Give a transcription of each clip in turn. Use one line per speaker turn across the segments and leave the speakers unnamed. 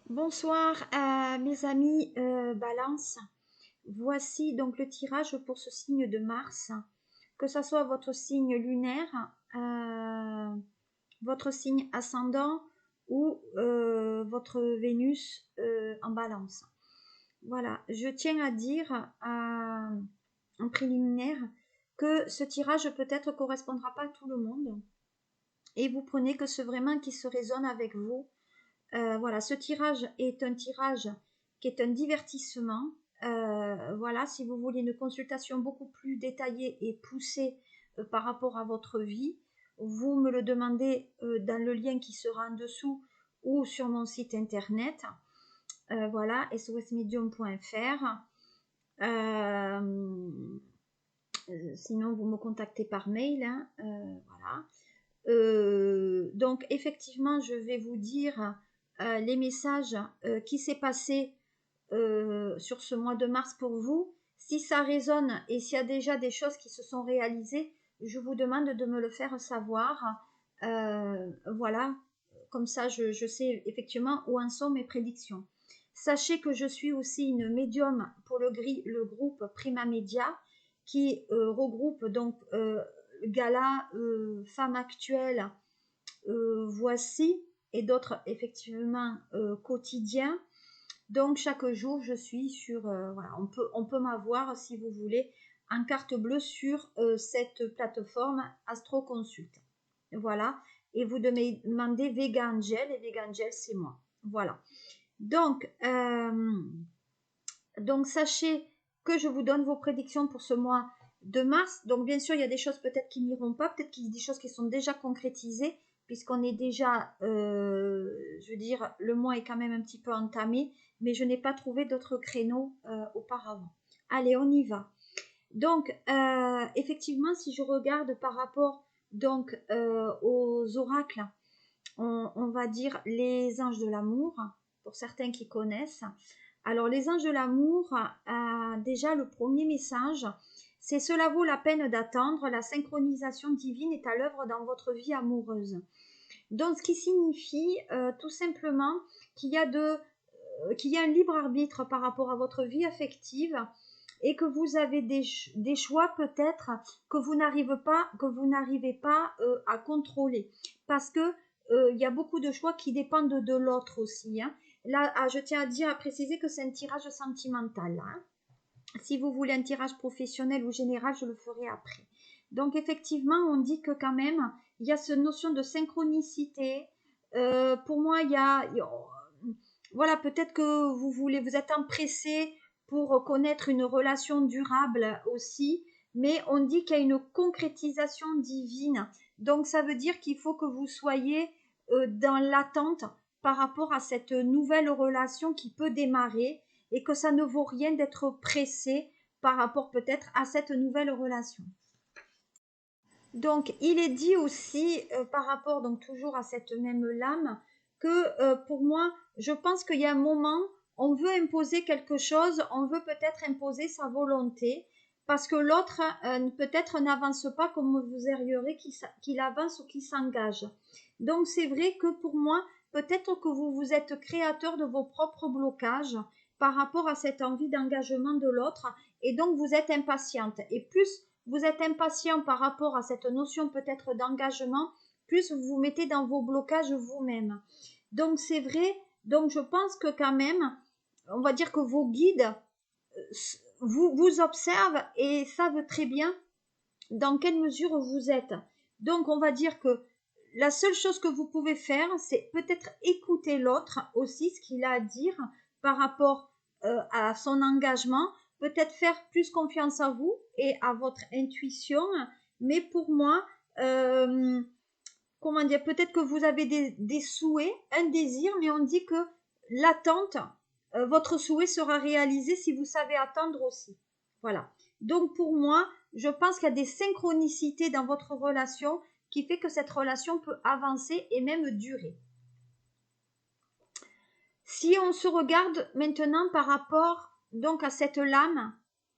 Bonsoir à mes amis Balance. Voici donc le tirage pour ce signe de Mars, que ce soit votre signe lunaire, votre signe ascendant ou votre Vénus en Balance. Voilà, je tiens à dire en préliminaire que ce tirage peut-être correspondra pas à tout le monde et vous prenez que ce vraiment qui se résonne avec vous. Voilà, ce tirage est un tirage qui est un divertissement. Voilà, si vous voulez une consultation beaucoup plus détaillée et poussée par rapport à votre vie, vous me le demandez dans le lien qui sera en dessous ou sur mon site internet. Voilà, sosmedium.fr. Sinon, vous me contactez par mail. Hein, voilà. Donc effectivement, je vais vous dire les messages qui s'est passé sur ce mois de mars pour vous. Si ça résonne et s'il y a déjà des choses qui se sont réalisées, je vous demande de me le faire savoir. Voilà, comme ça je sais effectivement où en sont mes prédictions. Sachez que je suis aussi une médium pour le groupe Prima Media qui regroupe donc Gala, Femmes Actuelles, Voici et d'autres effectivement quotidiens. Donc chaque jour je suis sur, voilà, on peut m'avoir si vous voulez en carte bleue sur cette plateforme Astro Consult. Voilà, et vous demandez Vega Angel et Vega Angel c'est moi. Voilà. Donc sachez que je vous donne vos prédictions pour ce mois de mars. Donc bien sûr, il y a des choses peut-être qui n'iront pas, peut-être qu'il y a des choses qui sont déjà concrétisées, puisqu'on est déjà, je veux dire, le mois est quand même un petit peu entamé, mais je n'ai pas trouvé d'autres créneaux auparavant. Allez, on y va. Donc, effectivement, si je regarde par rapport donc aux oracles, on va dire les anges de l'amour, pour certains qui connaissent. Alors, les anges de l'amour, déjà le premier message, c'est cela vaut la peine d'attendre, la synchronisation divine est à l'œuvre dans votre vie amoureuse. Donc, ce qui signifie tout simplement qu'il y a un libre arbitre par rapport à votre vie affective et que vous avez des choix peut-être que vous n'arrivez pas à contrôler parce que il y a beaucoup de choix qui dépendent de l'autre aussi. Hein. Là, je tiens à préciser que c'est un tirage sentimental. Hein. Si vous voulez un tirage professionnel ou général, je le ferai après. Donc effectivement, on dit que quand même, il y a cette notion de synchronicité. Pour moi, voilà, peut-être que vous êtes empressé pour connaître une relation durable aussi, mais on dit qu'il y a une concrétisation divine. Donc ça veut dire qu'il faut que vous soyez dans l'attente par rapport à cette nouvelle relation qui peut démarrer et que ça ne vaut rien d'être pressé par rapport peut-être à cette nouvelle relation. Donc, il est dit aussi, par rapport donc toujours à cette même lame, que pour moi, je pense qu'il y a un moment, on veut imposer quelque chose, on veut peut-être imposer sa volonté, parce que l'autre peut-être n'avance pas comme vous aimeriez qu'il avance ou qu'il s'engage. Donc, c'est vrai que pour moi, peut-être que vous êtes créateur de vos propres blocages par rapport à cette envie d'engagement de l'autre, et donc vous êtes impatiente. Et plus vous êtes impatient par rapport à cette notion peut-être d'engagement, plus vous vous mettez dans vos blocages vous-même. Donc c'est vrai, donc je pense que quand même, on va dire que vos guides vous observent et savent très bien dans quelle mesure vous êtes. Donc on va dire que la seule chose que vous pouvez faire, c'est peut-être écouter l'autre aussi, ce qu'il a à dire par rapport à son engagement, peut-être faire plus confiance à vous et à votre intuition, mais pour moi, comment dire, peut-être que vous avez des souhaits, un désir, mais on dit que l'attente, votre souhait sera réalisé si vous savez attendre aussi. Voilà. Donc pour moi, je pense qu'il y a des synchronicités dans votre relation qui fait que cette relation peut avancer et même durer. Si on se regarde maintenant par rapport donc à cette lame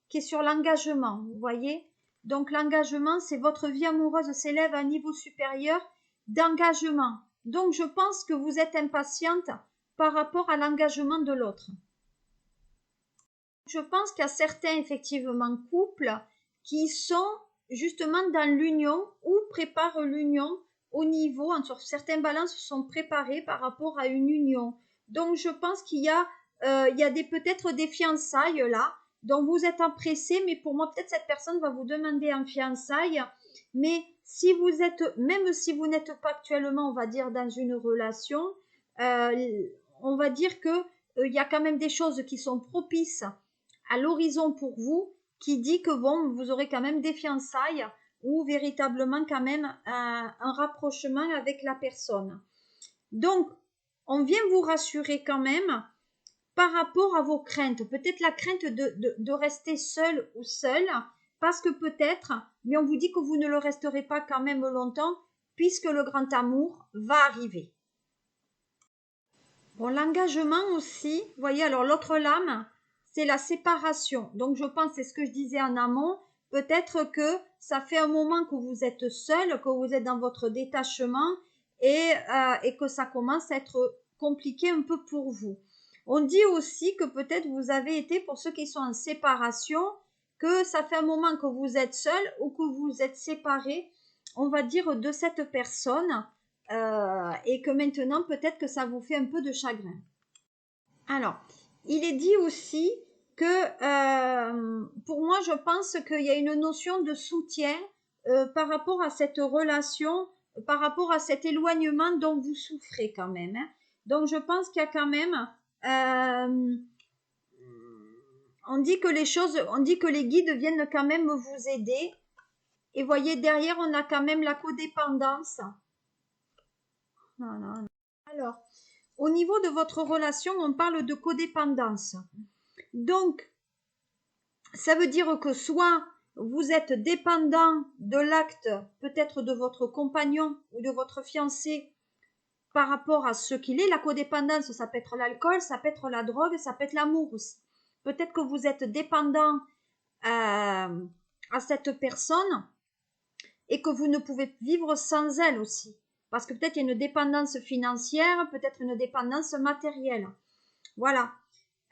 qui est sur l'engagement, vous voyez, donc l'engagement, c'est votre vie amoureuse s'élève à un niveau supérieur d'engagement. Donc je pense que vous êtes impatiente par rapport à l'engagement de l'autre. Je pense qu'il y a certains, effectivement, couples qui sont justement dans l'union ou préparent l'union au niveau, sur certaines balances sont préparées par rapport à une union. Donc, je pense qu'il y a, peut-être des fiançailles là, dont vous êtes empressé, mais pour moi, peut-être cette personne va vous demander en fiançailles. Mais si vous êtes, même si vous n'êtes pas actuellement, on va dire, dans une relation, on va dire que il y a quand même des choses qui sont propices à l'horizon pour vous, qui dit que bon, vous aurez quand même des fiançailles ou véritablement quand même un rapprochement avec la personne. Donc, on vient vous rassurer quand même par rapport à vos craintes. Peut-être la crainte de rester seul ou seule, parce que peut-être, mais on vous dit que vous ne le resterez pas quand même longtemps, puisque le grand amour va arriver. Bon, l'engagement aussi, vous voyez, alors l'autre lame, c'est la séparation. Donc, je pense, c'est ce que je disais en amont, peut-être que ça fait un moment que vous êtes seul, que vous êtes dans votre détachement et que ça commence à être compliqué un peu pour vous. On dit aussi que peut-être vous avez été, pour ceux qui sont en séparation, que ça fait un moment que vous êtes seul ou que vous êtes séparé, on va dire, de cette personne. Et que maintenant, peut-être que ça vous fait un peu de chagrin. Alors, il est dit aussi que, pour moi, je pense qu'il y a une notion de soutien par rapport à cette relation, par rapport à cet éloignement dont vous souffrez quand même. Hein. Donc, je pense qu'il y a quand même... on dit que les guides viennent quand même vous aider. Et voyez, derrière, on a quand même la codépendance. Non. Alors, au niveau de votre relation, on parle de codépendance. Donc, ça veut dire que soit vous êtes dépendant de l'acte, peut-être de votre compagnon ou de votre fiancé, par rapport à ce qu'il est. La codépendance, ça peut être l'alcool, ça peut être la drogue, ça peut être l'amour aussi. Peut-être que vous êtes dépendant à cette personne et que vous ne pouvez vivre sans elle aussi. Parce que peut-être il y a une dépendance financière, peut-être une dépendance matérielle. Voilà,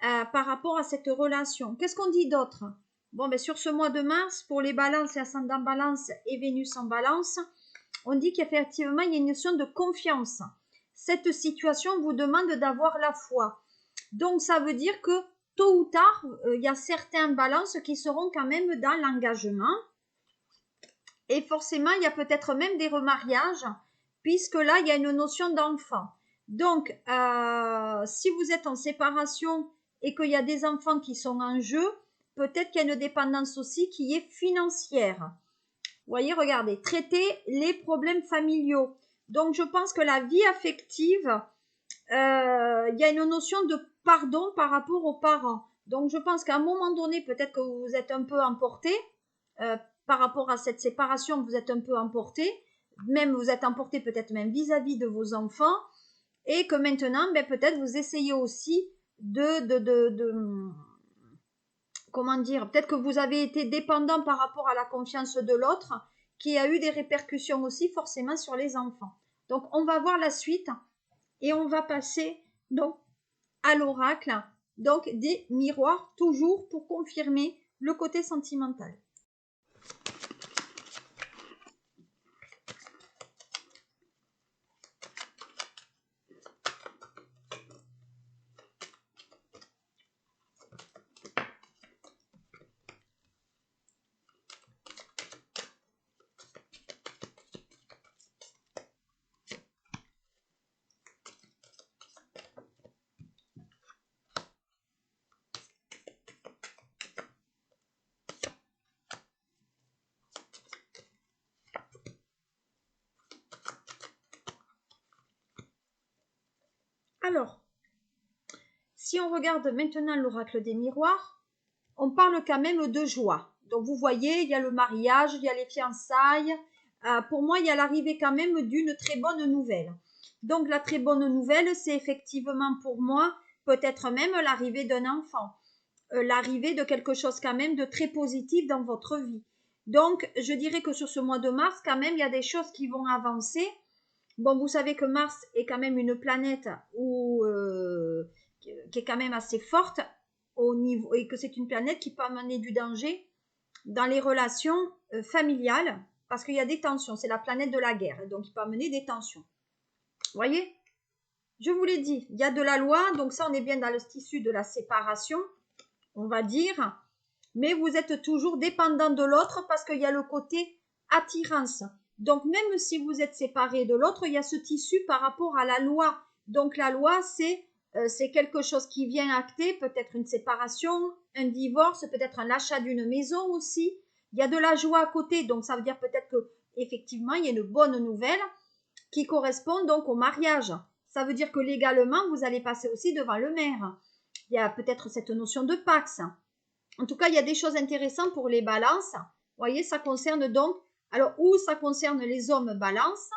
par rapport à cette relation. Qu'est-ce qu'on dit d'autre? Bon, ben, sur ce mois de mars, pour les balances et ascendant balance et Vénus en balance, on dit qu'effectivement, il y a une notion de confiance. Cette situation vous demande d'avoir la foi. Donc, ça veut dire que tôt ou tard, il y a certains balances qui seront quand même dans l'engagement. Et forcément, il y a peut-être même des remariages, puisque là, il y a une notion d'enfant. Donc, si vous êtes en séparation et qu'il y a des enfants qui sont en jeu, peut-être qu'il y a une dépendance aussi qui est financière. Vous voyez, regardez, traiter les problèmes familiaux. Donc, je pense que la vie affective, il y a une notion de pardon par rapport aux parents. Donc, je pense qu'à un moment donné, peut-être que vous êtes un peu emporté par rapport à cette séparation, vous êtes un peu emporté. Même vous êtes emporté peut-être même vis-à-vis de vos enfants. Et que maintenant, ben, peut-être vous essayez aussi comment dire, peut-être que vous avez été dépendant par rapport à la confiance de l'autre, qui a eu des répercussions aussi forcément sur les enfants. Donc, on va voir la suite et on va passer donc à l'oracle, donc des miroirs, toujours pour confirmer le côté sentimental. Alors, si on regarde maintenant l'oracle des miroirs, on parle quand même de joie. Donc vous voyez, il y a le mariage, il y a les fiançailles. Pour moi, il y a l'arrivée quand même d'une très bonne nouvelle. Donc la très bonne nouvelle, c'est effectivement pour moi peut-être même l'arrivée d'un enfant, l'arrivée de quelque chose quand même de très positif dans votre vie. Donc je dirais que sur ce mois de mars, quand même, il y a des choses qui vont avancer. Bon, vous savez que Mars est quand même une planète qui est quand même assez forte au niveau, et que c'est une planète qui peut amener du danger dans les relations familiales, parce qu'il y a des tensions. C'est la planète de la guerre, donc il peut amener des tensions. Vous voyez? Je vous l'ai dit, il y a de la loi, donc ça on est bien dans le tissu de la séparation, on va dire, mais vous êtes toujours dépendant de l'autre parce qu'il y a le côté attirance. Donc même si vous êtes séparé de l'autre, il y a ce tissu par rapport à la loi. Donc la loi, c'est quelque chose qui vient acter, peut-être une séparation, un divorce, peut-être un achat d'une maison aussi. Il y a de la joie à côté, donc ça veut dire peut-être que effectivement il y a une bonne nouvelle qui correspond donc au mariage. Ça veut dire que légalement, vous allez passer aussi devant le maire. Il y a peut-être cette notion de Pax. En tout cas, il y a des choses intéressantes pour les balances. Vous voyez, ça concerne donc, alors, ou ça concerne les hommes balance,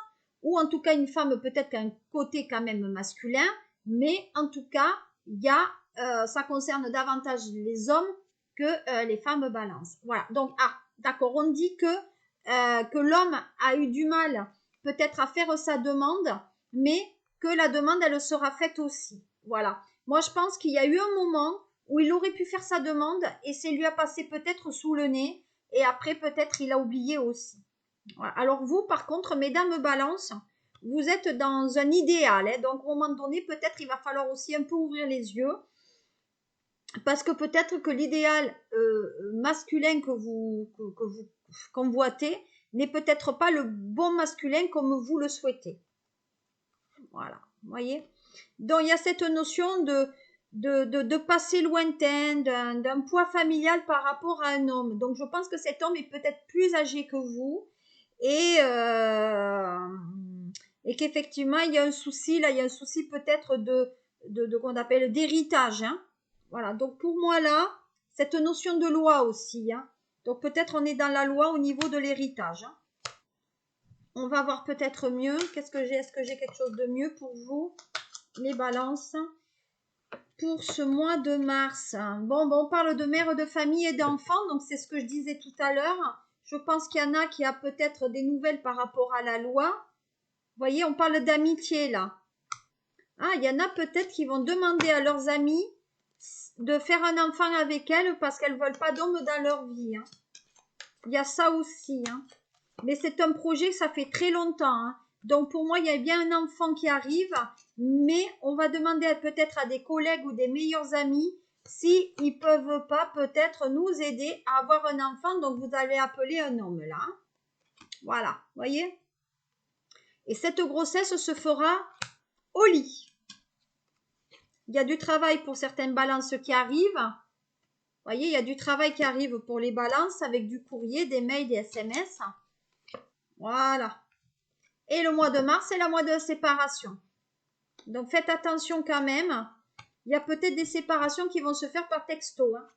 ou en tout cas une femme peut-être qu'un côté quand même masculin, mais en tout cas, il y a, ça concerne davantage les hommes que les femmes balance. Voilà, donc, d'accord, on dit que l'homme a eu du mal peut-être à faire sa demande, mais que la demande, elle sera faite aussi. Voilà. Moi, je pense qu'il y a eu un moment où il aurait pu faire sa demande et c'est lui a passé peut-être sous le nez et après peut-être il a oublié aussi. Voilà. Alors vous, par contre, mesdames balance, vous êtes dans un idéal, hein, donc à un moment donné, peut-être il va falloir aussi un peu ouvrir les yeux parce que peut-être que l'idéal masculin que vous convoitez n'est peut-être pas le bon masculin comme vous le souhaitez. Voilà, vous voyez. Donc il y a cette notion de passé lointain, d'un poids familial par rapport à un homme. Donc je pense que cet homme est peut-être plus âgé que vous et, et qu'effectivement il y a un souci, là il y a un souci peut-être de qu'on appelle d'héritage. Hein. Voilà, donc pour moi là, cette notion de loi aussi. Hein. Donc peut-être on est dans la loi au niveau de l'héritage. Hein. On va voir peut-être mieux. Qu'est-ce que j'ai? Est-ce que j'ai quelque chose de mieux pour vous? Les balances. Pour ce mois de mars. Bon, on parle de mère de famille et d'enfants, donc c'est ce que je disais tout à l'heure. Je pense qu'il y en a qui a peut-être des nouvelles par rapport à la loi. Vous voyez, on parle d'amitié là. Ah, il y en a peut-être qui vont demander à leurs amis de faire un enfant avec elles parce qu'elles ne veulent pas d'homme dans leur vie. Hein. Il y a ça aussi. Hein. Mais c'est un projet, ça fait très longtemps. Hein. Donc pour moi, il y a bien un enfant qui arrive, mais on va demander peut-être à des collègues ou des meilleurs amis s'ils ne peuvent pas peut-être nous aider à avoir un enfant. Donc vous allez appeler un homme là. Voilà, voyez. Et cette grossesse se fera au lit. Il y a du travail pour certaines balances qui arrivent. Vous voyez, il y a du travail qui arrive pour les balances avec du courrier, des mails, des SMS. Voilà. Et le mois de mars, c'est le mois de séparation. Donc faites attention quand même. Il y a peut-être des séparations qui vont se faire par texto. Hein.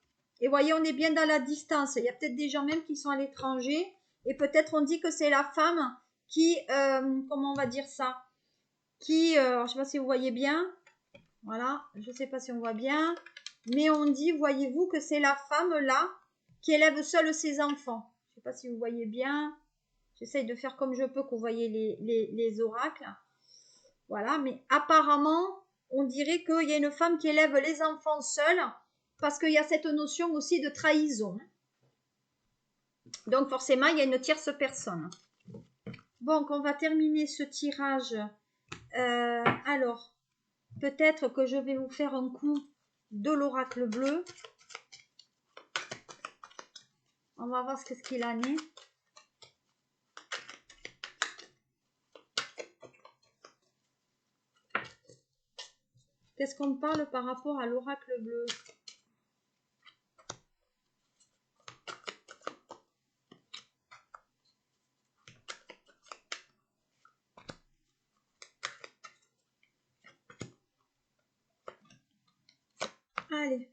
Et voyez, on est bien dans la distance. Il y a peut-être des gens même qui sont à l'étranger. Et peut-être on dit que c'est la femme qui, comment on va dire ça, qui, je ne sais pas si vous voyez bien. Voilà, je ne sais pas si on voit bien. Mais on dit, voyez-vous, que c'est la femme là qui élève seule ses enfants. Je ne sais pas si vous voyez bien. J'essaye de faire comme je peux que vous voyez les oracles. Voilà, mais apparemment, on dirait qu'il y a une femme qui élève les enfants seule parce qu'il y a cette notion aussi de trahison. Donc forcément, il y a une tierce personne. Bon, on va terminer ce tirage. Alors, peut-être que je vais vous faire un coup de l'oracle bleu. On va voir ce qu'il en est. Qu'est-ce qu'on parle par rapport à l'oracle bleu? Allez.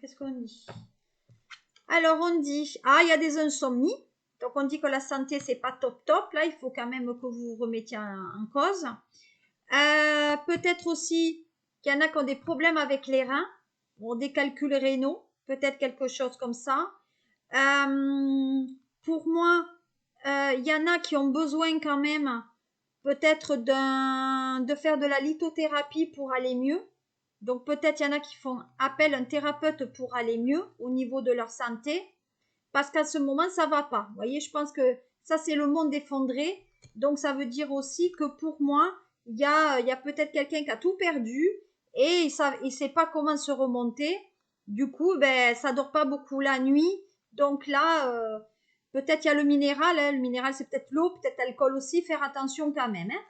Qu'est-ce qu'on dit? Alors on dit, il y a des insomnies. Donc on dit que la santé, c'est pas top top. Là, il faut quand même que vous vous remettiez en cause. Peut-être aussi qu'il y en a qui ont des problèmes avec les reins, ou des calculs rénaux, peut-être quelque chose comme ça. Pour moi, il y en a qui ont besoin quand même peut-être de faire de la lithothérapie pour aller mieux. Donc peut-être il y en a qui font appel à un thérapeute pour aller mieux au niveau de leur santé, parce qu'à ce moment ça va pas. Vous voyez, je pense que ça c'est le monde effondré. Donc ça veut dire aussi que pour moi, il y a peut-être quelqu'un qui a tout perdu et il sait pas comment se remonter. Du coup, ben ça dort pas beaucoup la nuit. Donc là, peut-être il y a le minéral. Hein. Le minéral c'est peut-être l'eau, peut-être l'alcool aussi. Faire attention quand même. Hein.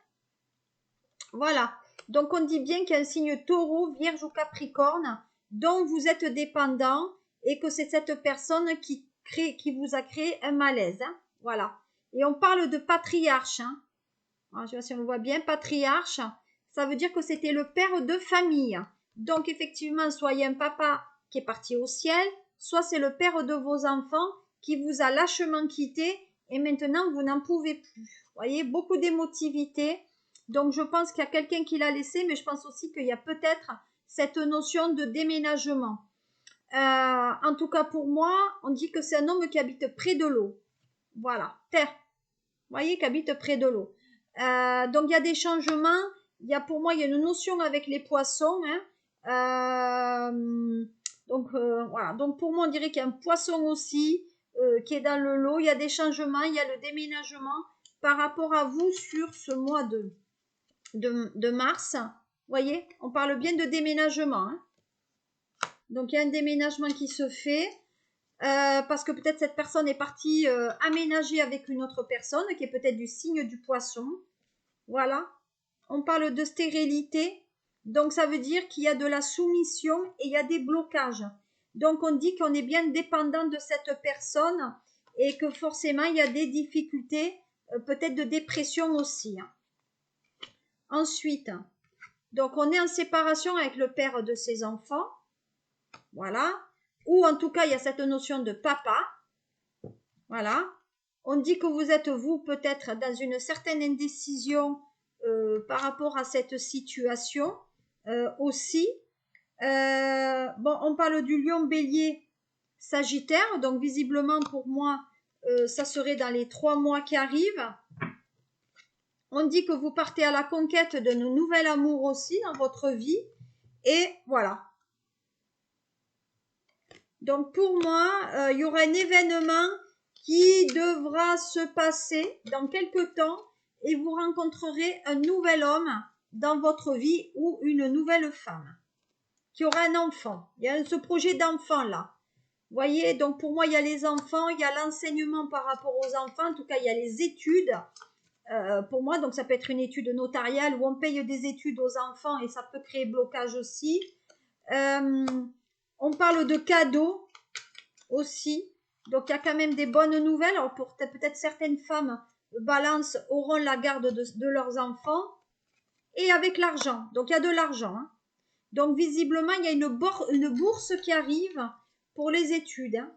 Voilà. Donc on dit bien qu'il y a un signe taureau, vierge ou capricorne dont vous êtes dépendant et que c'est cette personne qui vous a créé un malaise. Hein. Voilà. Et on parle de patriarche. Hein. Alors, je sais pas si on le voit bien. Patriarche, ça veut dire que c'était le père de famille. Donc effectivement, soit il y a un papa qui est parti au ciel, soit c'est le père de vos enfants qui vous a lâchement quitté et maintenant vous n'en pouvez plus. Vous voyez, beaucoup d'émotivité. Donc je pense qu'il y a quelqu'un qui l'a laissé, mais je pense aussi qu'il y a peut-être cette notion de déménagement. En tout cas pour moi, on dit que c'est un homme qui habite près de l'eau. Voilà, terre. Vous voyez, qui habite près de l'eau. Donc il y a des changements. Pour moi, il y a une notion avec les poissons. Hein. Voilà. Donc pour moi, on dirait qu'il y a un poisson aussi qui est dans le lot. Il y a des changements, il y a le déménagement par rapport à vous sur ce mois de mars. Vous voyez, on parle bien de déménagement. Hein. Donc il y a un déménagement qui se fait. Parce que peut-être cette personne est partie aménager avec une autre personne qui est peut-être du signe du poisson. Voilà. On parle de stérilité. Donc ça veut dire qu'il y a de la soumission et il y a des blocages. Donc on dit qu'on est bien dépendant de cette personne et que forcément il y a des difficultés, peut-être de dépression aussi. Hein. Ensuite, donc on est en séparation avec le père de ses enfants. Voilà. Ou en tout cas, il y a cette notion de papa. Voilà. On dit que vous êtes, vous, peut-être dans une certaine indécision par rapport à cette situation aussi. On parle du lion bélier sagittaire. Donc, visiblement, pour moi, ça serait dans les 3 mois qui arrivent. On dit que vous partez à la conquête d'un nouvel amour aussi dans votre vie. Et voilà. Donc pour moi, il y aura un événement qui devra se passer dans quelque temps et vous rencontrerez un nouvel homme dans votre vie ou une nouvelle femme qui aura un enfant. Il y a ce projet d'enfant là. Vous voyez, donc pour moi, il y a les enfants, il y a l'enseignement par rapport aux enfants, en tout cas, il y a les études. Pour moi, donc ça peut être une étude notariale où on paye des études aux enfants et ça peut créer blocage aussi. On parle de cadeaux aussi. Donc il y a quand même des bonnes nouvelles. Alors pour peut-être certaines femmes, balance, auront la garde de leurs enfants et avec l'argent. Donc il y a de l'argent. Hein. Donc visiblement, il y a une bourse qui arrive pour les études. Hein.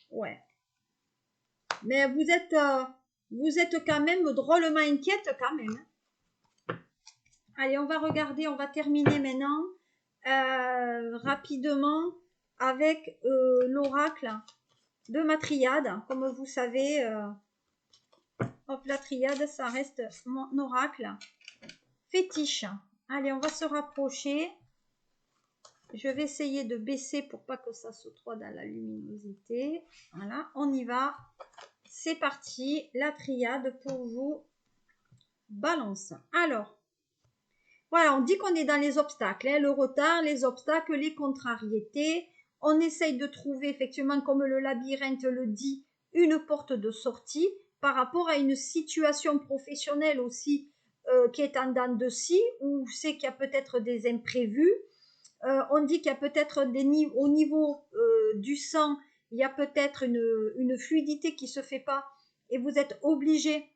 Ouais. Mais vous êtes quand même drôlement inquiète quand même. Allez, on va regarder, on va terminer maintenant rapidement avec l'oracle de ma triade. Comme vous savez, hop, la triade, ça reste mon oracle fétiche. Allez, on va se rapprocher. Je vais essayer de baisser pour pas que ça se trouve dans la luminosité. Voilà, on y va. C'est parti, la triade pour vous. Balance. Alors, voilà, on dit qu'on est dans les obstacles, hein, le retard, les obstacles, les contrariétés. On essaye de trouver, effectivement, comme le labyrinthe le dit, une porte de sortie par rapport à une situation professionnelle aussi qui est en dents de scie, où c'est qu'il y a peut-être des imprévus. On dit qu'il y a peut-être au niveau du sang, il y a peut-être une fluidité qui ne se fait pas et vous êtes obligé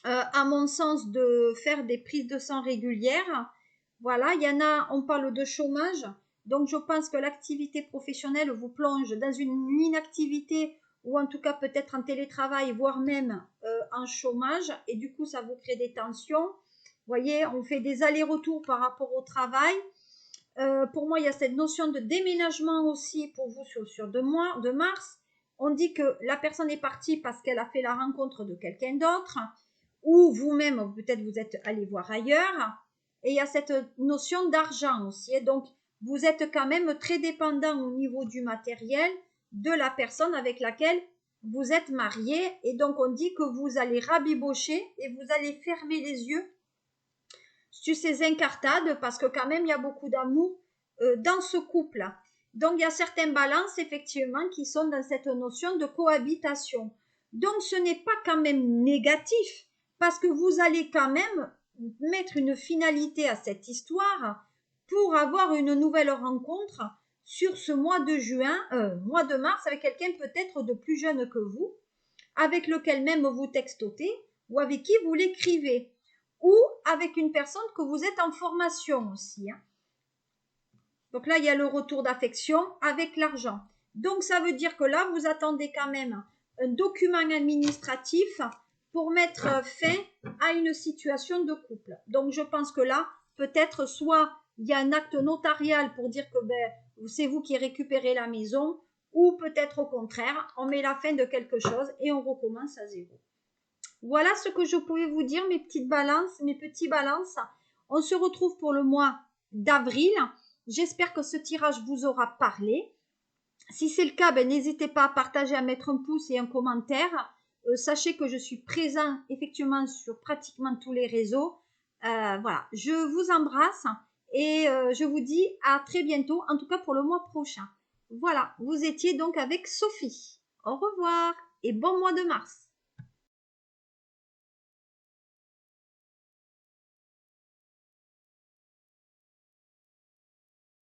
à mon sens, de faire des prises de sang régulières. Voilà, il y en a, on parle de chômage. Donc, je pense que l'activité professionnelle vous plonge dans une inactivité ou en tout cas peut-être en télétravail, voire même en chômage. Et du coup, ça vous crée des tensions. Vous voyez, on fait des allers-retours par rapport au travail. Pour moi, il y a cette notion de déménagement aussi pour vous sur 2 mois, de mars. on dit que la personne est partie parce qu'elle a fait la rencontre de quelqu'un d'autre, ou vous-même, peut-être vous êtes allé voir ailleurs. Et il y a cette notion d'argent aussi. Donc, vous êtes quand même très dépendant au niveau du matériel de la personne avec laquelle vous êtes marié. Et donc, on dit que vous allez rabibocher et vous allez fermer les yeux sur ces incartades parce que quand même, il y a beaucoup d'amour dans ce couple. Donc, il y a certaines balances, effectivement, qui sont dans cette notion de cohabitation. Donc, ce n'est pas quand même négatif parce que vous allez quand même mettre une finalité à cette histoire pour avoir une nouvelle rencontre sur ce mois de mois de mars, avec quelqu'un peut-être de plus jeune que vous, avec lequel même vous textotez ou avec qui vous l'écrivez, ou avec une personne que vous êtes en formation aussi. Donc là, il y a le retour d'affection avec l'argent. Donc ça veut dire que là, vous attendez quand même un document administratif pour mettre fin à une situation de couple. Donc je pense que là, peut-être soit il y a un acte notarial pour dire que c'est vous qui récupérez la maison, ou peut-être au contraire, on met la fin de quelque chose et on recommence à zéro. Voilà ce que je pouvais vous dire, mes petites balances, mes petits balances. On se retrouve pour le mois d'avril. J'espère que ce tirage vous aura parlé. Si c'est le cas, n'hésitez pas à partager, à mettre un pouce et un commentaire. Sachez que je suis présent effectivement sur pratiquement tous les réseaux. Voilà, je vous embrasse et je vous dis à très bientôt, en tout cas pour le mois prochain. Voilà, vous étiez donc avec Sophie. Au revoir et bon mois de mars.